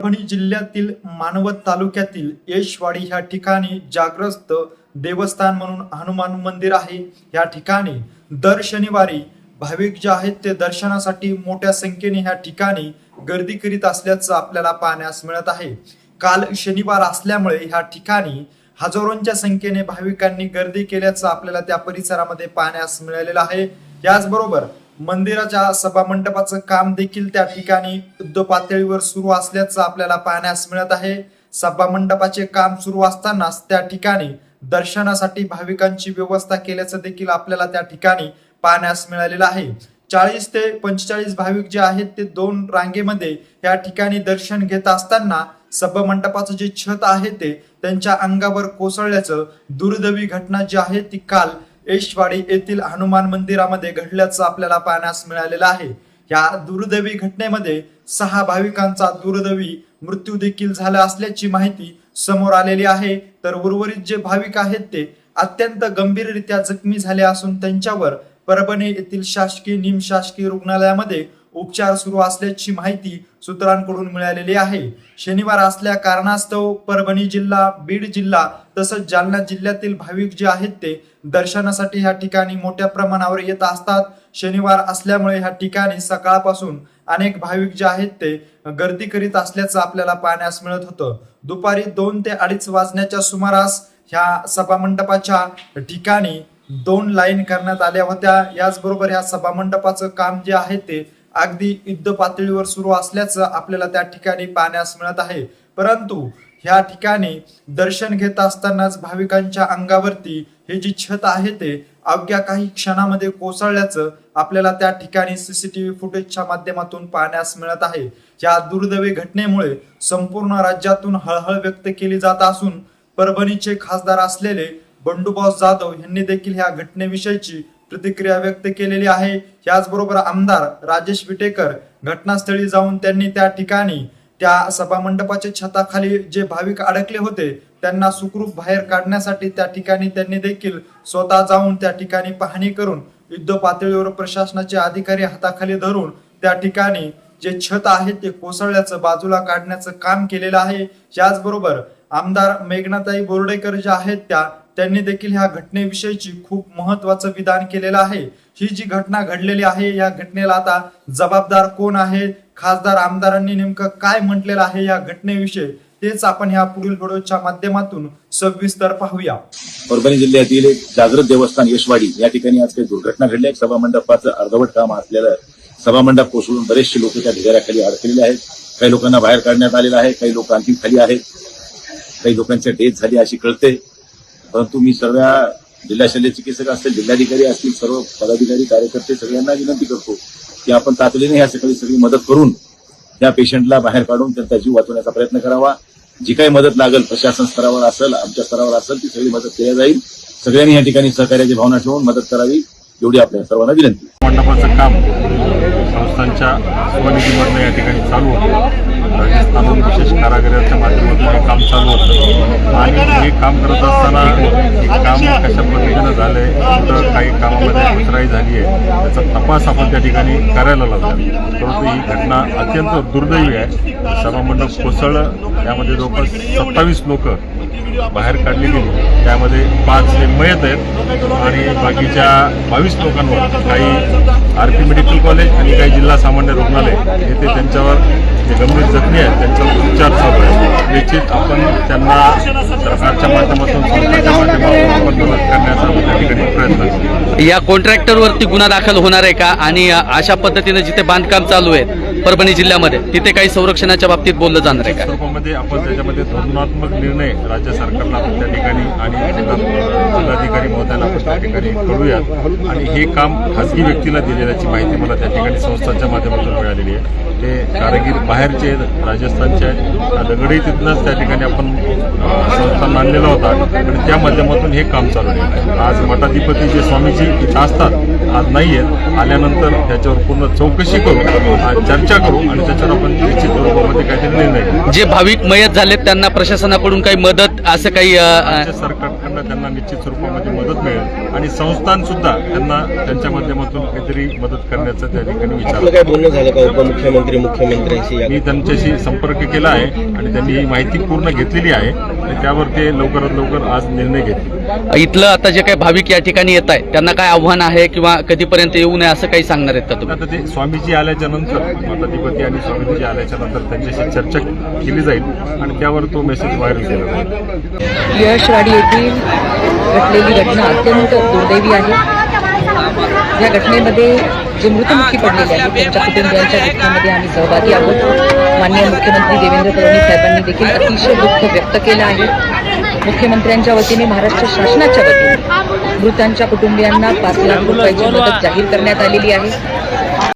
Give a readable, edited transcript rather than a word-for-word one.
परभणी जिल्ह्यातील मानवत तालुक्यातील येशवाडी ह्या ठिकाणी जागृत देवस्थान म्हणून हनुमान मंदिर आहे। या ठिकाणी दर शनिवारी भाविक जे आहेत ते दर्शनासाठी मोठ्या संख्येने ह्या ठिकाणी गर्दी करीत असल्याचं आपल्याला पाहण्यास मिळत आहे। काल शनिवार असल्यामुळे ह्या ठिकाणी हजारोंच्या संख्येने भाविकांनी गर्दी केल्याचं आपल्याला त्या परिसरामध्ये पाहण्यास मिळालेलं आहे। याचबरोबर मंदिराच्या सभामंडपाचं काम देखील त्या ठिकाणी युद्ध पातळीवर सुरू असल्याचं आपल्याला पाहण्यास मिळत आहे। सभामंडपाचे काम सुरू असतानाच त्या ठिकाणी दर्शनासाठी भाविकांची व्यवस्था केल्याचं देखील आपल्याला त्या ठिकाणी पाहण्यास मिळालेलं आहे। 40 ते 45 भाविक जे आहेत ते 2 रांगेमध्ये या ठिकाणी दर्शन घेत असताना सभामंडपाचं जे छत आहे ते त्यांच्या अंगावर कोसळल्याचं दुर्दैवी घटना जी आहे ती काल येशवाडी येथील हनुमान मंदिरामध्ये घडल्याचं आपल्याला पाहण्यास मिळालेलं आहे। या दुर्दैवी घटनेमध्ये 6 भाविकांचा दुर्दैवी मृत्यू देखील झाला असल्याची माहिती समोर आलेली आहे। तर उर्वरित जे भाविक आहेत ते अत्यंत गंभीररित्या जखमी झाले असून त्यांच्यावर परभणी येथील शासकीय निमशासकीय रुग्णालयामध्ये उपचार सुरू असल्याची माहिती सूत्रांकडून मिळालेली आहे। शनिवार असल्या कारणास्तव परभणी जिल्हा, बीड जिल्हा तसंच जालना जिल्ह्यातील भाविक जे आहेत ते दर्शनासाठी ह्या ठिकाणी मोठ्या प्रमाणावर येत असतात। शनिवार असल्यामुळे ह्या ठिकाणी सकाळपासून अनेक भाविक जे आहेत ते गर्दी करीत असल्याचं आपल्याला पाहण्यास मिळत होतं। दुपारी 2 ते 2:30 वाजण्याच्या सुमारास ह्या सभामंडपाच्या ठिकाणी 2 लाईन करण्यात आल्या होत्या। याचबरोबर ह्या सभामंडपाचं काम जे आहे ते अगदी युद्ध पातळीवर सुरू असल्याचं आपल्याला त्या ठिकाणी पाहण्यास मिळत आहे। परंतु ह्या ठिकाणी दर्शन घेत असतानाच भाविकांच्या अंगावरती हे जी छत आहे ते अवघ्या काही क्षणामध्ये कोसळल्याचं आपल्याला त्या ठिकाणी सीसीटीव्ही फुटेजच्या माध्यमातून पाहण्यास मिळत आहे। या दुर्दैवी घटनेमुळे संपूर्ण राज्यातून हळहळ व्यक्त केली जात असून परभणीचे खासदार असलेले बंडूभाऊ जाधव यांनी देखील ह्या घटनेविषयीची प्रतिक्रिया व्यक्त केलेली आहे। याचबरोबर आमदार राजेश विटेकर घटनास्थळी जाऊन त्यांनी त्या ठिकाणी त्या सभामंडपाच्या छताखाली जे भाविक अडकले होते त्यांना सुखरूप बाहेर काढण्यासाठी त्या ठिकाणी त्यांनी देखील स्वतः जाऊन त्या ठिकाणी पाहणी करून युद्ध पातळीवर प्रशासनाचे अधिकारी हाताखाली धरून त्या ठिकाणी जे छत आहे ते कोसळल्याचं बाजूला काढण्याचं काम केलेलं आहे। याचबरोबर आमदार मेघनाताई बोर्डेकर ज्या आहेत त्यांनी देखील ह्या घटनेविषयीची खूप महत्वाचं विधान केलेलं आहे। ही जी घटना घडलेली आहे या घटनेला आता जबाबदार कोण आहे, खासदार आमदारांनी नेमकं काय म्हटलेलं आहे या घटनेविषयी तेच आपण ह्या पुढील व्हिडिओच्या माध्यमातून सविस्तर पाहूया। परभणी जिल्ह्यातील एक जागृत देवस्थान येशवाडी या ठिकाणी आज काही दुर्घटना घडली आहे। सभामंडपाचं अर्धवट काम असलेलं सभामंडप कोसळून बरेचसे लोक त्या ढिगाऱ्याखाली अडकलेले आहेत। काही लोकांना बाहेर काढण्यात आलेलं आहे, काही लोक आणखी खाली आहेत, काही लोकांच्या डेथ झाली अशी कळते। परंतु मी सर्व जिल्हा शल्य चिकित्सक असतील, जिल्हाधिकारी असतील, सर्व पदाधिकारी कार्यकर्ते सगळ्यांना विनंती करतो की आपण तातडीने ह्या सगळी मदत करून त्या पेशंटला बाहेर काढून त्यांचा जीव वाचवण्याचा प्रयत्न करावा। जी काही मदत लागेल प्रशासन स्तरावर असेल, आमच्या स्तरावर असेल ती सगळी मदत केली जाईल। सगळ्यांनी या ठिकाणी सहकार्याची भावना ठेवून मदत करावी एवढी आपल्या सर्वांना विनंती। मंडपाचं काम संस्थांच्या स्वनिधीमधून या ठिकाणी चालू होतं। राजस्थानहून विशेष कारागिराच्या माध्यमातून हे काम चालू होतं आणि हे काम करत असताना हे काम कशा पद्धतीनं झालंय, तर काही कामामध्ये कुचराई झाली आहे त्याचा तपास आपण त्या ठिकाणी करायला लागला। परंतु ही घटना अत्यंत दुर्दैवी आहे। सभामंडप कोसळलं, त्यामध्ये जवळपास 27 लोक बाहेर काढली गेली, त्यामध्ये 5 हे मयत आहेत आणि बाकीच्या 22 लोकांवर काही आरपी मेडिकल कॉलेज आणि काही जिल्हा सामान्य रुग्णालय येथे त्यांच्यावर जे गंभीर जखमी आहेत त्यांच्यावर उपचार चालू आहे। निश्चित आपण त्यांना सरकारच्या माध्यमातून संस्थांच्या माध्यमातून आपण मदत करण्याचा त्या ठिकाणी प्रयत्न करू। या कॉन्ट्रॅक्टरवरती गुन्हा दाखल होणार आहे का आणि अशा पद्धतीने जिथे बांधकाम चालू आहे परभणी जिल्ह्यामध्ये तिथे काही संरक्षणाच्या बाबतीत बोललं जाणार आहे का? स्वरूपामध्ये आपण त्याच्यामध्ये धोरणात्मक निर्णय राज्य सरकारला आपण त्या ठिकाणी आणि जिल्हाधिकारी महोदयाला आपण त्या ठिकाणी करूयात आणि हे काम खासगी व्यक्तीला दिलेल्याची माहिती मला त्या ठिकाणी संस्थांच्या माध्यमातून मिळालेली आहे। ते कारागीर बाहेरचे राजस्थानचे आहेत, दगडही तिथनंच त्या ठिकाणी आपण संस्थान आणलेला होता आणि त्या माध्यमातून हे काम चालू आहे। आज मठाधिपती जे स्वामीजी इथं असतात आज नाही आहेत, आल्यानंतर त्याच्यावर पूर्ण चौकशी करून चर्चा चर्चा करू आणि त्याच्यावर आपण निश्चित स्वरूपामध्ये काहीतरी निर्णय घेऊ. जे भाविक मयत झालेत त्यांना प्रशासनाकडून काही मदत असं काही राज्य सरकारकडनं त्यांना निश्चित स्वरूपामध्ये मदत मिळेल आणि संस्थान सुद्धा त्यांना त्यांच्या माध्यमातून काहीतरी मदत करण्याचा त्या ठिकाणी विचार. आपलं काय बोलणं झालं का उपमुख्यमंत्री मुख्यमंत्र्यांशी? मी त्यांच्याशी संपर्क केला आहे आणि त्यांनी ही माहिती पूर्ण घेतलेली आहे आणि त्यावर ते लवकरात लवकर आज निर्णय घेतील. इथलं आता जे काही भाविक या ठिकाणी येत आहे त्यांना काय आव्हान आहे किंवा कधीपर्यंत येऊ नये असं काही सांगणार आहेत का तुम्ही? आता ते स्वामीजी आल्याच्या नंतर मठाधिपती आणि स्वामीजी आल्याच्या नंतर त्यांच्याशी चर्चा केली जाईल आणि त्यावर तो मेसेज व्हायरल केला जाईल. यशवाडी येथील घडलेली घटना अत्यंत दुर्दैवी आहे. या घटनेमध्ये जे मृत्युमुखी पडलेले आहेत त्यांच्या कुटुंबियांच्या दुःखामध्ये आम्ही सहभागी आहोत. माननीय मुख्यमंत्री देवेंद्र फडणवीस साहेबांनी देखील अतिशय दुःख व्यक्त केलं आहे. मुख्यमंत्र्यांच्या वतीने महाराष्ट्र शासनाच्या वतीने मृतांच्या कुटुंबियांना 5 लाख रुपयाची मदत जाहीर करण्यात आलेली आहे.